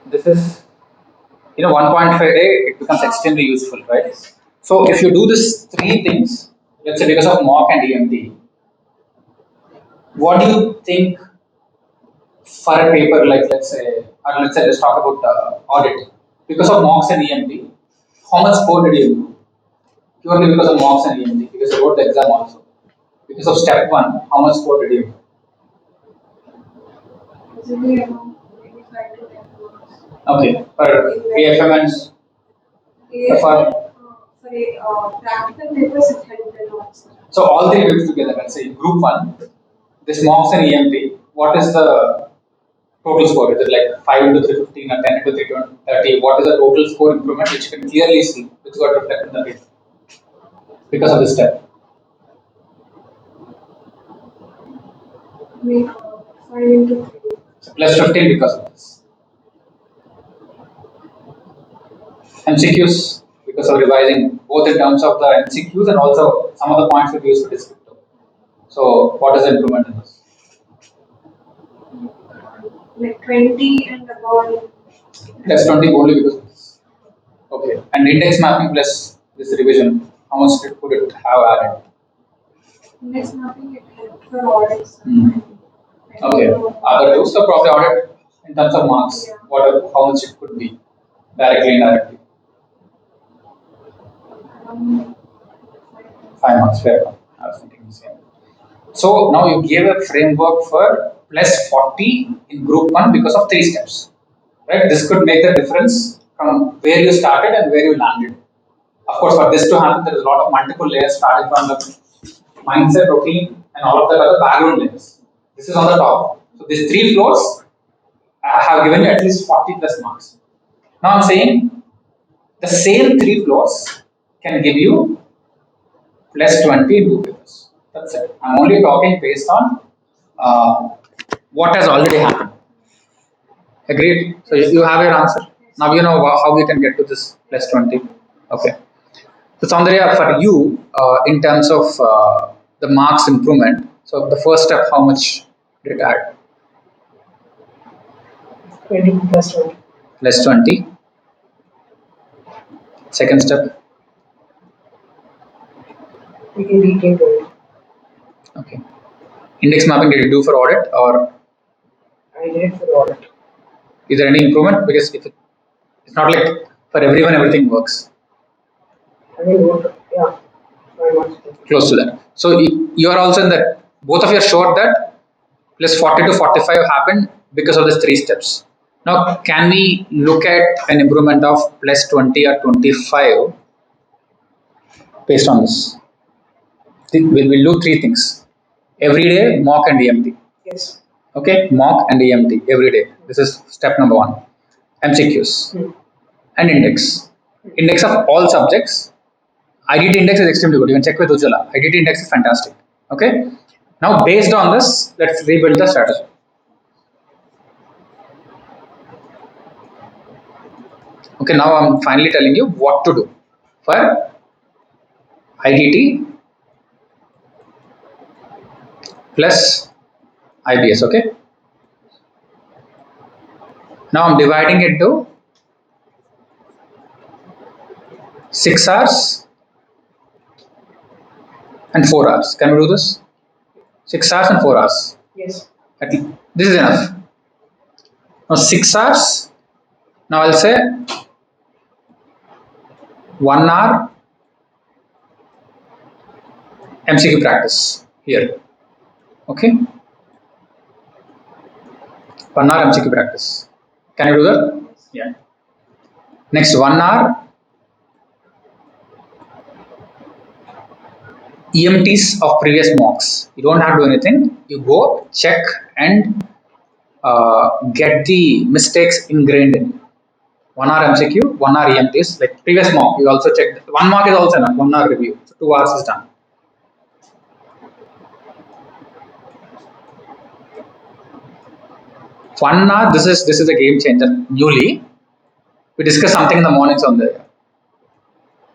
this is 1.5 day, it becomes extremely useful, right? So if you do this three things, let's say because of mock and EMT, what do you think for a paper like let's talk about audit because of mocks and EMT, how much score did you do? Purely because of mocks and EMT, because you wrote the exam also. Because of step one, how much score did you do? Usually around 85 to 10 marks. Okay, for AFM and For practical papers, it helped a lot. so all three groups together, let's say group one, this mocks and EMT, what is the total score? Is it like 5 into 315 or 10 into 330? What is the total score improvement which you can clearly see, which got reflected in the paper because of this step? Make 5 into 3. So plus 15 because of this. MCQs because of revising both in terms of the MCQs and also some of the points we use for descriptive. So what is the improvement in this? Like 20 and above. Plus 20 only because of this. Okay. And index mapping plus this revision, how much could it have added? Index mapping, it helped for audits. Okay. Other two, so probably audit in terms of marks, how much it could be, directly and indirectly. 5 marks, fair enough. I was thinking the same. So now you gave a framework for plus 40 in group 1 because of 3 steps. Right? This could make the difference from where you started and where you landed. Of course, for this to happen, there is a lot of multiple layers starting from the mindset, routine, and all of the other background layers. This is on the top. So these 3 floors have given you at least 40 plus marks. Now I'm saying the same 3 floors can give you plus 20 in 2 papers. That's it. I'm only talking based on what has already happened. Agreed? So you have your answer. Now you know how we can get to this plus 20. Okay. So Soundarya, for you, in terms of the marks improvement, so the first step, how much did it add? 20 plus 20. Plus 20. Second step. We can retain 20. Okay. Index mapping, did you do for audit or? I did it for audit. Is there any improvement? Because if it's not like for everyone everything works. I mean, yeah, very much. Close to that. So you are also in that. Both of you are sure that plus 40 to 45 happened because of these 3 steps. Now, can we look at an improvement of plus 20 or 25 based on this? We'll do 3 things. Every day, mock and EMT. Yes. Okay, mock and EMT every day. This is step number 1. MCQs and index. Index of all subjects. IDT index is extremely good. You can check with Ujjwala. IDT index is fantastic. Okay. Now, based on this, let's rebuild the strategy. Okay, now I'm finally telling you what to do for IDT plus IBS. Okay. Now I'm dividing it to 6 hours and 4 hours. Can we do this? 6 hours and 4 hours. Yes. This is enough. Now 6 hours. Now I'll say 1 hour MCQ practice here. Okay. 1 hour MCQ practice. Can you do that? Yeah. Next 1 hour EMTs of previous mocks. You don't have to do anything. You go check and get the mistakes ingrained in. 1 hour MCQ, 1 hour EMTs. Like previous mock, you also check. 1 mark is also enough. 1 hour review. So 2 hours is done. One hour. This is a game changer. Newly, we discussed something in the mornings on there.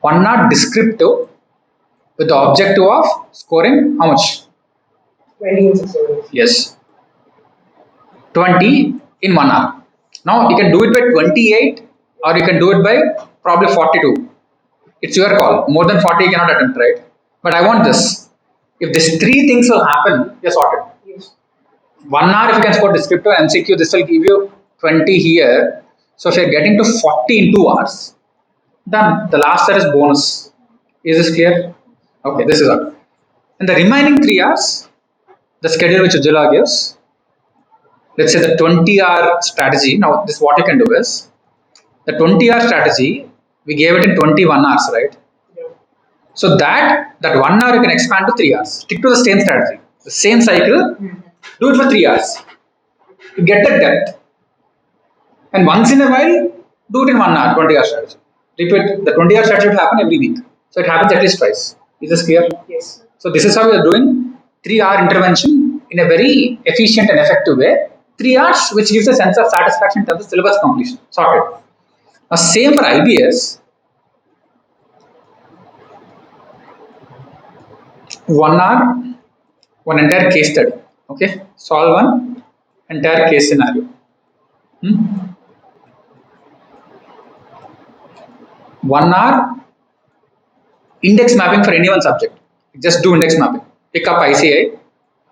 1 hour descriptive with the objective of scoring how much? 20 in 6 hours. Yes. 20 in 1 hour. Now you can do it by 28 or you can do it by probably 42. It's your call. More than 40 you cannot attempt, right? But I want this. If these three things will happen, you're sorted. Yes. 1 hour if you can score descriptive MCQ, this will give you 20 here. So if you're getting to 40 in 2 hours, done. The last set is bonus. Is this clear? Okay, this is all. And the remaining 3 hours, the schedule which Ujjwala gives, let's say the 20-hour strategy. Now, this what you can do is the 20-hour strategy, we gave it in 21 hours, right? Yeah. So that 1 hour you can expand to 3 hours. Stick to the same strategy, the same cycle. Do it for 3 hours. You get the depth. And once in a while, do it in 1 hour, 20-hour strategy. Repeat the 20-hour strategy will happen every week. So it happens at least twice. Is this clear? Yes. So this is how we are doing 3-hour intervention in a very efficient and effective way. 3 hours, which gives a sense of satisfaction in terms of syllabus completion. Sorted. Now same for IBS. 1 hour, one entire case study. Okay, solve one entire case scenario. 1 hour index mapping for any one subject. Just do index mapping. Pick up ICI,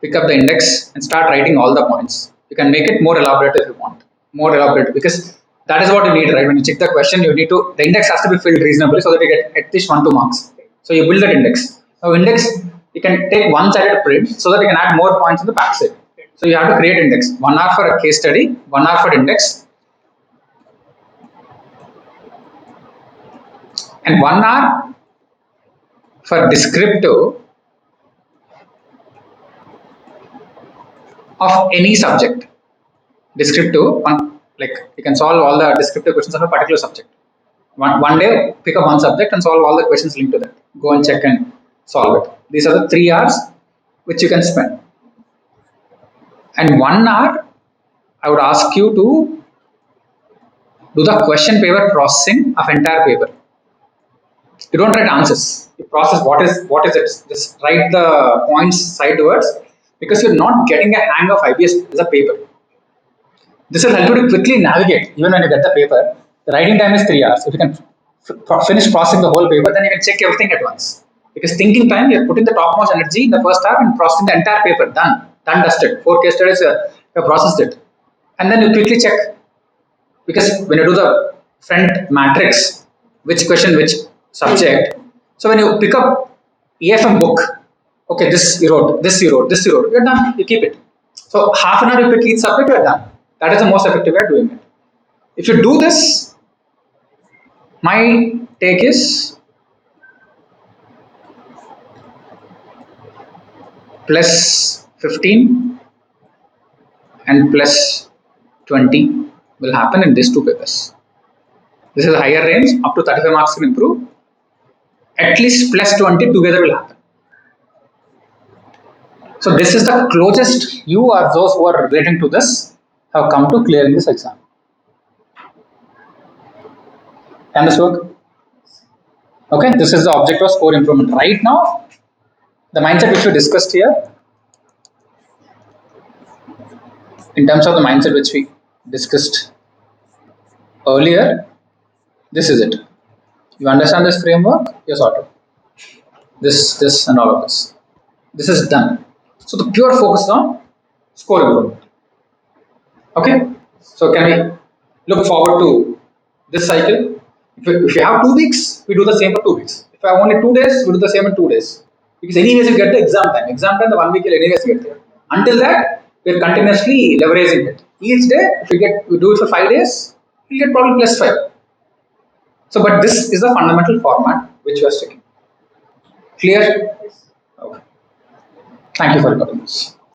pick up the index, and start writing all the points. You can make it more elaborate if you want. More elaborate because that is what you need, right? When you check the question, you need to the index has to be filled reasonably so that you get at least 1-2 marks. So you build that index. Now index you can take one-sided print so that you can add more points in the back side. So you have to create index. 1 hour for a case study, 1 hour for index, and 1 hour for descriptive of any subject. Descriptive, like you can solve all the descriptive questions of a particular subject. One day, pick up one subject and solve all the questions linked to that. Go and check and solve it. These are the 3 hours which you can spend. And 1 hour, I would ask you to do the question paper processing of entire paper. You don't write answers. You process what is it. Just write the points sideways because you're not getting a hang of IBS as a paper. This will help you to quickly navigate even when you get the paper. The writing time is 3 hours. If you can finish processing the whole paper, then you can check everything at once. Because thinking time, you're putting the topmost energy in the first half and processing the entire paper. Done, dusted. 4 case studies, you have processed it. And then you quickly check. Because when you do the front matrix, which question, which subject. So when you pick up EFM book, okay, this you wrote, you're done, you keep it. So half an hour you pick each subject, you're done. That is the most effective way of doing it. If you do this, my take is plus 15 and plus 20 will happen in these two papers. This is a higher range, up to 35 marks can improve. At least plus 20 together will happen. So this is the closest you or those who are relating to this have come to clearing this exam. Can this work? Okay, this is the objective of score improvement. Right now, the mindset which we discussed here, in terms of the mindset which we discussed earlier, this is it. You understand this framework? You're sorted. This, and all of this. This is done. So the pure focus on score improvement. Okay, so can we look forward to this cycle? If you have 2 weeks, we do the same for 2 weeks. If I have only 2 days, we do the same in 2 days. Because anyways, you get the exam time. Exam time, the 1 week you'll anyways get there. Until that, we're continuously leveraging it. Each day, if we do it for 5 days, we get probably plus 5. So, but this is the fundamental format which we are sticking. Clear? Okay. Thank you for recording this.